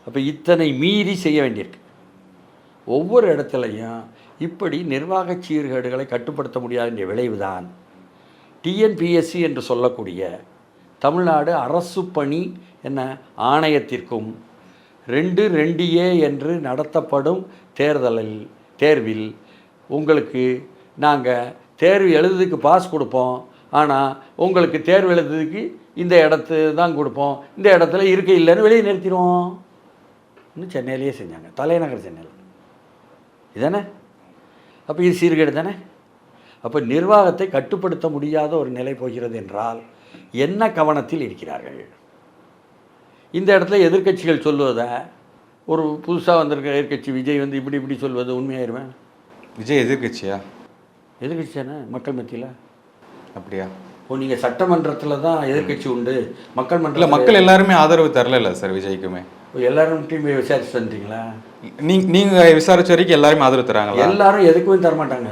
அப்போ இத்தனை மீறி செய்ய வேண்டியிருக்கு. ஒவ்வொரு இடத்துலையும் இப்படி நிர்வாக சீர்கேடுகளை கட்டுப்படுத்த முடியாத விளைவு தான் டிஎன்பிஎஸ்சி என்று சொல்லக்கூடிய தமிழ்நாடு அரசு பணி என்ன ஆணையத்திற்கும் 2A என்று நடத்தப்படும் தேர்வில் உங்களுக்கு நாங்கள் தேர்வு எழுதுறதுக்கு பாஸ் கொடுப்போம், ஆனால் உங்களுக்கு தேர்வு எழுதுறதுக்கு இந்த இடத்து தான் கொடுப்போம், இந்த இடத்துல இருக்க இல்லைன்னு வெளியே நிறுத்திடுவோம். இன்னும் சென்னையிலேயே செஞ்சாங்க, தலைநகர் சென்னையில். இதானே? அப்போ இது சீர்கேடு தானே? அப்போ நிர்வாகத்தை கட்டுப்படுத்த முடியாத ஒரு நிலை போகிறது என்றால் என்ன கவனத்தில் இருக்கிறார்கள்? இந்த இடத்துல எதிர்க்கட்சிகள் சொல்வதை, ஒரு புதுசாக வந்திருக்க எதிர்க்கட்சி விஜய் வந்து இப்படி இப்படி சொல்வது உண்மையாயிருவேன்? விஜய் எதிர்க்கட்சியா? எதிர்க்கட்சி தானே மக்கள் மத்தியில். அப்படியா? ஓ, நீங்கள் சட்டமன்றத்தில் தான் எதிர்க்கட்சி உண்டு, மக்கள் மன்றத்தில் மக்கள் எல்லாருமே ஆதரவு தரல சார் விஜய்க்குமே. எல்லாரும் டீம் விசாரிச்சு வந்துட்டீங்களா? நீங்கள் விசாரிச்ச வரைக்கும் எல்லாருமே ஆதரவு தராங்களா? எல்லாரும் எதுக்குமே தரமாட்டாங்க.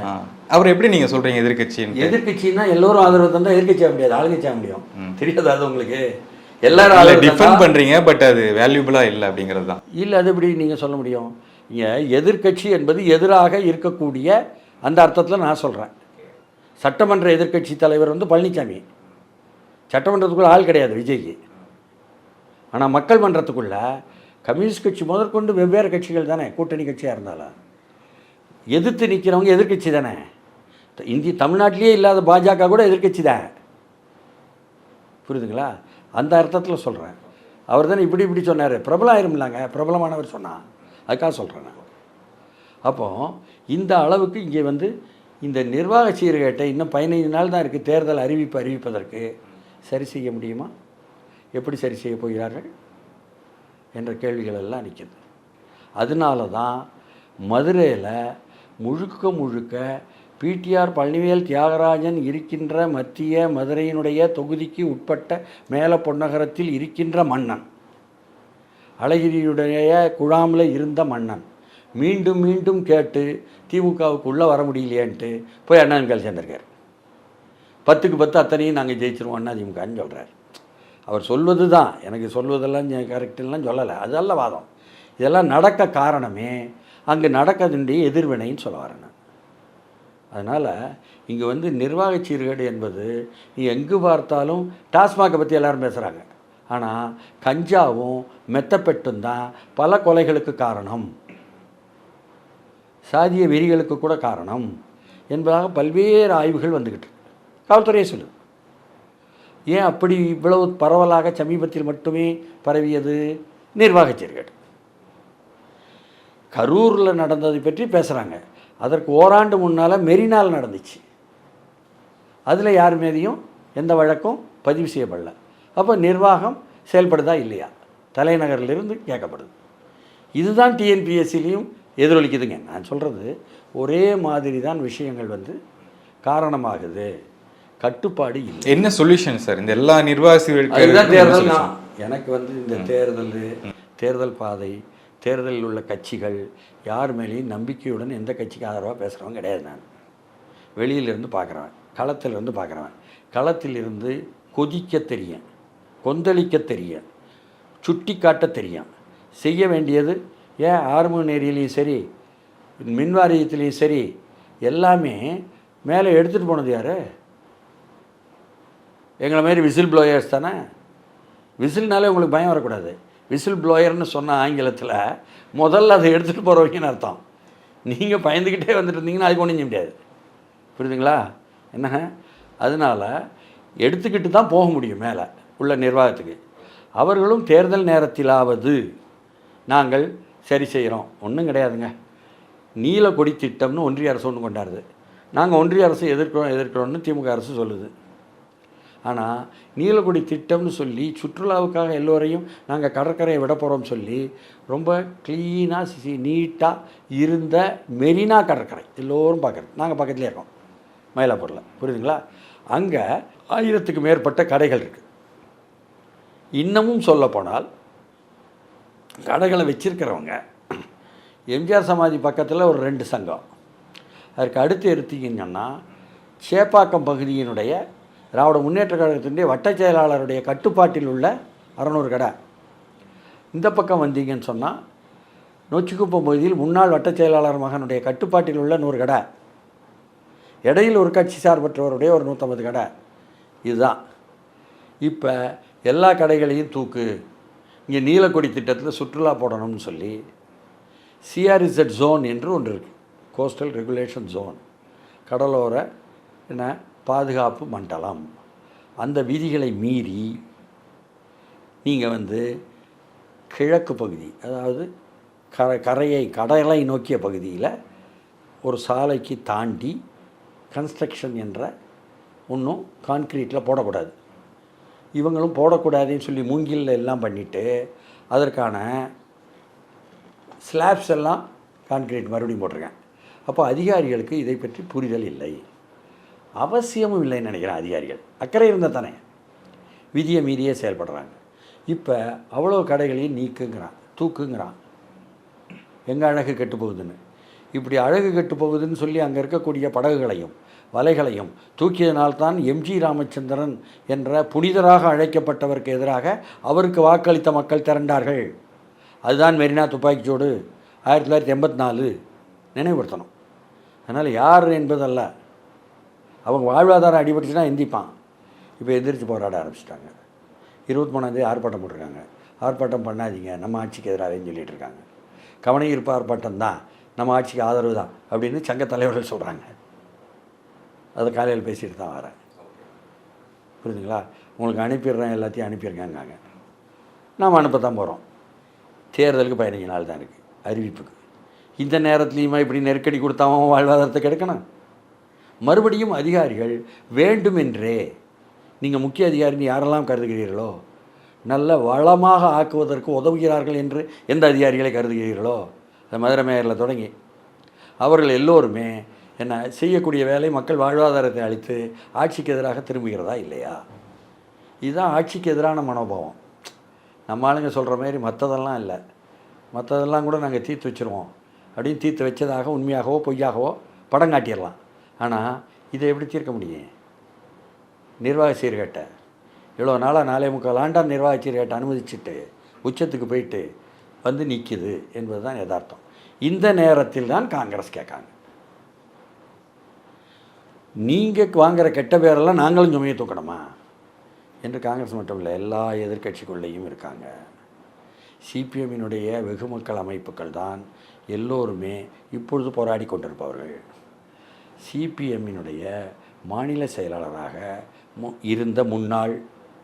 அவர் எப்படி நீங்கள் சொல்கிறீங்க எதிர்க்கட்சின்னு? எதிர்க்கட்சின்னா எல்லோரும் ஆதரவு தந்தால் எதிர்க்கட்சி ஆக முடியாது, ஆளுங்கட்சி ஆக முடியும். தெரியாது அது உங்களுக்கு? எல்லாரும் டிஃபெண்ட் பண்ணுறீங்க, பட் அது வேல்யூபிளாக இல்லை அப்படிங்கிறது தான். இல்லை, அது எப்படி நீங்கள் சொல்ல முடியும்? இங்கே எதிர்க்கட்சி என்பது எதிராக இருக்கக்கூடிய அந்த அர்த்தத்தில் நான் சொல்கிறேன். சட்டமன்ற எதிர்க்கட்சி தலைவர் வந்து பழனிசாமி, சட்டமன்றத்துக்குள்ளே ஆள் கிடையாது விஜய்க்கு. ஆனால் மக்கள் மன்றத்துக்குள்ள கம்யூனிஸ்ட் கட்சி முதற்கொண்டு வெவ்வேறு கட்சிகள் தானே, கூட்டணி கட்சியாக இருந்தாலும் எதிர்த்து நிற்கிறவங்க எதிர்க்கட்சி தானே. தமிழ்நாட்டிலேயே இல்லாத பாஜக கூட எதிர்க்கட்சி தான். புரியுதுங்களா? அந்த அர்த்தத்தில் சொல்கிறேன். அவர் தானே இப்படி இப்படி சொன்னார், பிரபலம் ஆயிருமில்லாங்க, பிரபலமானவர் சொன்னான், அதுக்காக சொல்கிறேன் நான். அப்போது இந்த அளவுக்கு இங்கே வந்து இந்த நிர்வாக சீர்கேட்டை இன்னும் 15 நாள் தான் இருக்குது தேர்தல் அறிவிப்பதற்கு. சரி செய்ய முடியுமா? எப்படி சரி செய்ய போகிறார்கள் என்ற கேள்விகள் எல்லாம் நிற்கிது. அதனால தான் மதுரையில் முழுக்க பிடிஆர் பழனிவேல் தியாகராஜன் இருக்கின்ற மத்திய மதுரையினுடைய தொகுதிக்கு உட்பட்ட மேல பொன்னகரத்தில் இருக்கின்ற மன்னன், அழகிரியுடைய குழாமில் இருந்த மன்னன் மீண்டும் மீண்டும் கேட்டு திமுகவுக்குள்ளே வர முடியலையேன்ட்டு போய் அண்ணாதிமுக சேர்ந்திருக்கார். 10க்கு 10 அத்தனையும் நாங்கள் ஜெயிச்சிருவோம் அண்ணாதிமுகன்னு சொல்கிறார். அவர் சொல்வது தான், எனக்கு சொல்வதெல்லாம் கரெக்டுலாம் சொல்லலை, அதெல்லாம் வாதம். இதெல்லாம் நடக்க காரணமே அங்கே நடக்கதுடைய எதிர்வினைன்னு சொல்ல வரேன் நான். அதனால் இங்கே வந்து நிர்வாக சீர்கேடு என்பது நீ எங்கு பார்த்தாலும் டாஸ்மாகை பற்றி எல்லோரும் பேசுகிறாங்க. ஆனால் கஞ்சாவும் மெத்தப்பெட்டும் தான் பல கொலைகளுக்கு காரணம், சாதிய வெறிகளுக்கு கூட காரணம் என்பதாக பல்வேறு ஆய்வுகள் வந்துக்கிட்டு காவல்துறையே சொல்லுது. ஏன் அப்படி இவ்வளவு பரவலாக சமீபத்தில் மட்டுமே பரவியது? நிர்வாக சீர்கேடு. கரூரில் நடந்ததை பற்றி பேசுகிறாங்க, அதற்கு ஓராண்டு முன்னால் மெரினால் நடந்துச்சு, அதில் யார் மீதையும் எந்த வழக்கும் பதிவு செய்யப்படல. அப்போ நிர்வாகம் செயல்படுதா இல்லையா? தலைநகரிலிருந்து கேட்கப்படுது. இதுதான் டிஎன்பிஎஸ்சிலையும் எதிரொலிக்குதுங்க. நான் சொல்கிறது ஒரே மாதிரி தான் விஷயங்கள் வந்து காரணமாகுது, கட்டுப்பாடு இல்லை. என்ன சொல்யூஷன் சார் இந்த எல்லா அதுதான் தேர்தல் தான். எனக்கு வந்து இந்த தேர்தல் பாதை, தேர்தலில் உள்ள கட்சிகள் யார் மேலேயும் நம்பிக்கையுடன் எந்த கட்சிக்கு ஆதரவாக பேசுகிறவங்க கிடையாது. நான் வெளியிலிருந்து பார்க்குறவன், களத்திலிருந்து பார்க்குறவன். களத்திலிருந்து கொதிக்க தெரியும், கொந்தளிக்க தெரியும், சுட்டி காட்ட தெரியும். செய்ய வேண்டியது ஏன் ஆறுமுக நேரிலையும் சரி மின்வாரியத்திலையும் சரி எல்லாமே மேலே எடுத்துகிட்டு போனது யார்? எங்களை மாரி விசில் ப்ளோயர்ஸ் தானே. விசில்னாலே உங்களுக்கு பயம் வரக்கூடாது. விசில் ப்ளோயர்னு சொன்ன ஆங்கிலத்தில் முதல்ல அதை எடுத்துகிட்டு போகிறவங்கன்னு அர்த்தம். நீங்கள் பயந்துக்கிட்டே வந்துட்டு இருந்தீங்கன்னா அதுக்கு ஒன்றும் செய்ய முடியாது. புரியுதுங்களா? என்ன? அதனால் எடுத்துக்கிட்டு தான் போக முடியும் மேலே உள்ள நிர்வாகத்துக்கு. அவர்களும் தேர்தல் நேரத்திலாவது நாங்கள் சரி செய்கிறோம். ஒன்றும் கிடையாதுங்க. நீலக்கொடி திட்டம்னு ஒன்றிய அரசு ஒன்று கொண்டாடுது. நாங்கள் ஒன்றிய அரசு எதிர்க்கிறோம்னு திமுக அரசு சொல்லுது. ஆனால் நீலக்கொடி திட்டம்னு சொல்லி சுற்றுலாவுக்காக எல்லோரையும் நாங்கள் கடற்கரையை விட போகிறோம்னு சொல்லி ரொம்ப க்ளீனாக நீட்டாக இருந்த மெரினா கடற்கரை எல்லோரும் பார்க்குறது, நாங்கள் பக்கத்துலேயே இருக்கோம் மயிலாப்பூரில். புரியுதுங்களா? அங்கே 1000க்கு மேற்பட்ட கடைகள் இருக்குது. இன்னமும் சொல்லப்போனால் கடைகளை வச்சிருக்கிறவங்க எம்ஜிஆர் சமாதி பக்கத்தில் ஒரு 2 சங்கம், அதற்கு அடுத்து எடுத்தீங்கன்னா சேப்பாக்கம் பகுதியினுடைய திராவிட முன்னேற்ற கழகத்தினுடைய வட்டச் செயலாளருடைய கட்டுப்பாட்டில் உள்ள 600 கடை. இந்த பக்கம் வந்தீங்கன்னு சொன்னால் நொச்சிக்குப்பம் பகுதியில் முன்னாள் வட்டச் செயலாளர் மகனுடைய கட்டுப்பாட்டில் உள்ள 100 கடை, இடையில் ஒரு கட்சி சார்பற்றவருடைய ஒரு 150 கடை. இதுதான். இப்போ எல்லா கடைகளையும் தூக்கு, இங்கே நீலக்கொடி திட்டத்தில் சுற்றுலா போடணும்னு சொல்லி CRZ ஜோன் என்று ஒன்று இருக்குது, கோஸ்டல் ரெகுலேஷன் ஜோன், கடலோர என்ன பாதுகாப்பு மண்டலம். அந்த விதிகளை மீறி நீங்கள் வந்து கிழக்கு பகுதி, அதாவது கடலை நோக்கிய பகுதியில் ஒரு சாலைக்கு தாண்டி கன்ஸ்ட்ரக்ஷன் என்ற ஒன்றும் கான்க்ரீட்டில் போடக்கூடாது. இவங்களும் போடக்கூடாதுன்னு சொல்லி மூங்கிலில் எல்லாம் பண்ணிவிட்டு அதற்கான ஸ்லாப்ஸ் எல்லாம் கான்க்ரீட் மறுபடியும் போட்டிருக்கேன். அப்போ அதிகாரிகளுக்கு இதை பற்றி புரிதல் இல்லை, அவசியமும் இல்லைன்னு நினைக்கிறேன். அதிகாரிகள் அக்கறை இருந்தால் தானே விதியை மீறியே செயல்படுறாங்க. இப்போ அவ்வளோ கடைகளையும் நீக்குங்கிறான், தூக்குங்கிறான். எங்கே அழகு கெட்டு போகுதுன்னு. இப்படி அழகு கெட்டு போகுதுன்னு சொல்லி அங்கே இருக்கக்கூடிய படகுகளையும் வலைகளையும் தூக்கியதனால்தான் MG ராமச்சந்திரன் என்ற புனிதராக அழைக்கப்பட்டவருக்கு எதிராக அவருக்கு வாக்களித்த மக்கள் திரண்டார்கள். அதுதான் மெரினா துப்பாக்கிச்சூடு 1984 நினைவுபடுத்தணும். அதனால் யார் என்பதல்ல, அவங்க வாழ்வாதாரம் அடிபட்டுச்சுன்னா எந்திப்பான். இப்போ எந்திரிச்சு போராட ஆரம்பிச்சிட்டாங்க. 23ஆந்தேதி ஆர்ப்பாட்டம் போட்டிருக்காங்க. ஆர்ப்பாட்டம் பண்ணாதீங்க, நம்ம ஆட்சிக்கு எதிராகன்னு சொல்லிகிட்டு இருக்காங்க. கவனஈர்ப்பு ஆர்ப்பாட்டம் தான், நம்ம ஆட்சிக்கு ஆதரவு தான் அப்படின்னு சங்க தலைவர்கள் சொல்கிறாங்க. அதை காலையில் பேசிட்டு தான் வரேன். புரியுதுங்களா? உங்களுக்கு அனுப்பிடுறேன், எல்லாத்தையும் அனுப்பியிருக்காங்க. நாம் அனுப்பத்தான் போகிறோம். தேர்தலுக்கு 15 நாள் தான் இருக்குது அறிவிப்புக்கு. இந்த நேரத்துலையுமா இப்படி நெருக்கடி கொடுத்தாவும் வாழ்வாதாரத்தை கெடுக்கணும்? மறுபடியும் அதிகாரிகள் வேண்டுமென்றே, நீங்கள் முக்கிய அதிகாரின்னு யாரெல்லாம் கருதுகிறீர்களோ, நல்ல வளமாக ஆக்குவதற்கு உதவுகிறார்கள் என்று எந்த அதிகாரிகளை கருதுகிறீர்களோ, அந்த மதுரை மேயரில் தொடங்கி அவர்கள் எல்லோருமே என்ன செய்யக்கூடிய வேலை மக்கள் வாழ்வாதாரத்தை அளித்து ஆட்சிக்கு எதிராக திரும்புகிறதா இல்லையா? இதுதான் ஆட்சிக்கு எதிரான மனோபாவம். நம்ம ஆளுங்க சொல்கிற மாதிரி மற்றதெல்லாம் இல்லை, மற்றதெல்லாம் கூட நாங்கள் தீர்த்து வச்சுருவோம் அப்படின்னு தீர்த்து வச்சதாக உண்மையாகவோ பொய்யாகவோ படம் காட்டிடலாம். ஆனால் இதை எப்படி தீர்க்க முடியும்? நிர்வாக சீர்கேட்டை இவ்வளோ நாளாக 4.25 ஆண்டாக நிர்வாக சீர்கேட்டை அனுமதிச்சுட்டு உச்சத்துக்கு போயிட்டு வந்து நிற்கிது என்பது தான் யதார்த்தம். இந்த நேரத்தில் தான் காங்கிரஸ் கேட்காங்க, நீங்கள் வாங்குகிற கெட்ட பேரெல்லாம் நாங்களும் சுமையை தூக்கணுமா என்று. காங்கிரஸ் மட்டும் இல்லை, எல்லா எதிர்க்கட்சிக்குள்ளேயும் இருக்காங்க. சிபிஎம்மினுடைய வெகு மக்கள் அமைப்புகள் தான் எல்லோருமே இப்பொழுது போராடி கொண்டிருப்பவர்கள். சிபிஎம்மினுடைய மாநில செயலாளராக இருந்த முன்னாள்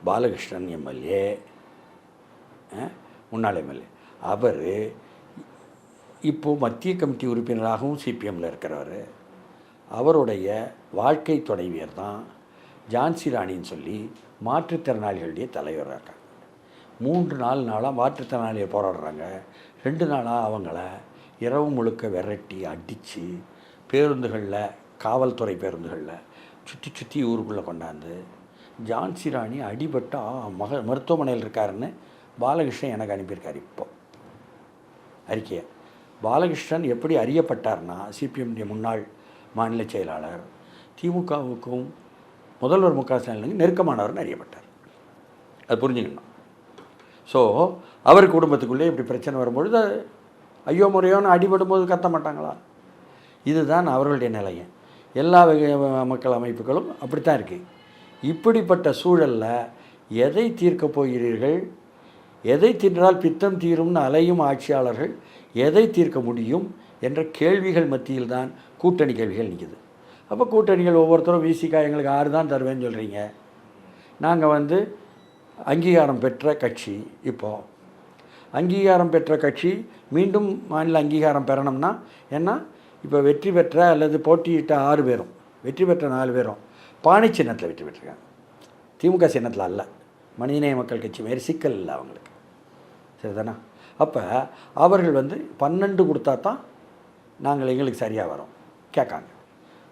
பாலகிருஷ்ணன் எம்எல்ஏ, முன்னாள் எம்எல்ஏ, அவர் இப்போது மத்திய கமிட்டி உறுப்பினராகவும் சிபிஎம்மில் இருக்கிறவர். அவருடைய வாழ்க்கை துணைவியர் தான் ஜான்சி ராணின்னு சொல்லி மாற்றுத்திறனாளிகளுடைய தலைவராக இருக்காங்க. 3-4 நாளாக மாற்றுத்திறனாளிகள் போராடுறாங்க. 2 நாளாக அவங்கள இரவு முழுக்க விரட்டி அடித்து பேருந்துகளில், காவல்துறை பேருந்துகளில் சுற்றி ஊருக்குள்ளே கொண்டாந்து ஜான்சி ராணி அடிபட்டு மருத்துவமனையில் இருக்காருன்னு பாலகிருஷ்ணன் எனக்கு அனுப்பியிருக்கார். இப்போ அறிக்கையை பாலகிருஷ்ணன் எப்படி அறியப்பட்டார்னா, சிபிஎம்முடைய முன்னாள் மாநில செயலாளர், திமுகவுக்கும் முதல்வர் மு க ஸ்டாலினுக்கு நெருக்கமானவர்னு அறியப்பட்டார். அது புரிஞ்சுக்கணும். ஸோ அவர் குடும்பத்துக்குள்ளே இப்படி பிரச்சனை வரும்பொழுது ஐயோ முறையோன்னு அடிபடும்போது கத்த மாட்டாங்களா? இதுதான் அவர்களுடைய நிலையை. எல்லா மக்கள் அமைப்புகளும் அப்படித்தான் இருக்குது. இப்படிப்பட்ட சூழலில் எதை தீர்க்கப் போகிறீர்கள், எதை தின்றால் பித்தம் தீரும்னு அலையும் ஆட்சியாளர்கள் எதை தீர்க்க முடியும் என்ற கேள்விகள் மத்தியில் தான் கூட்டணி கேள்விகள் நிற்குது. அப்போ கூட்டணிகள் ஒவ்வொருத்தரும் விசிகா எங்களுக்கு 6 தான் தருவேன்னு சொல்கிறீங்க. நாங்கள் அங்கீகாரம் பெற்ற கட்சி, இப்போது அங்கீகாரம் பெற்ற கட்சி மீண்டும் மாநில அங்கீகாரம் பெறணும்னா என்ன? இப்போ வெற்றி பெற்ற அல்லது போட்டியிட்ட 6 பேரும், வெற்றி பெற்ற 4 பேரும் பானை சின்னத்தில் வெற்றி பெற்றிருக்காங்க. திமுக சின்னத்தில் அல்ல. மனிதநேய மக்கள் கட்சி மாரி சிக்கல் இல்லை அவங்களுக்கு, சரிதானா? அப்போ அவர்கள் 12 கொடுத்தா தான் நாங்கள் எங்களுக்கு சரியாக வரோம் கேட்காங்க.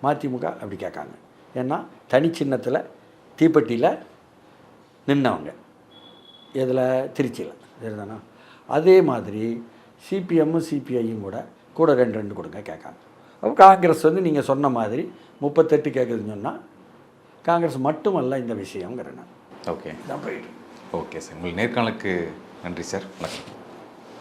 மதிமுக அப்படி கேட்காங்க. ஏன்னா தனி சின்னத்தில் தீப்பெட்டியில் நின்னவங்க, இதில் திருச்சியில், சரிதானா? அதே மாதிரி சிபிஎம்மும் சிபிஐயும் கூட 2 கொடுங்க கேட்காங்க. அப்போ காங்கிரஸ் நீங்கள் சொன்ன மாதிரி 38 கேட்குதுன்னு சொன்னால் காங்கிரஸ் மட்டுமல்ல இந்த விஷயங்கிறேன். Okay, okay sir. உங்கள் நேர்காணலுக்கு நன்றி சார். வணக்கம்.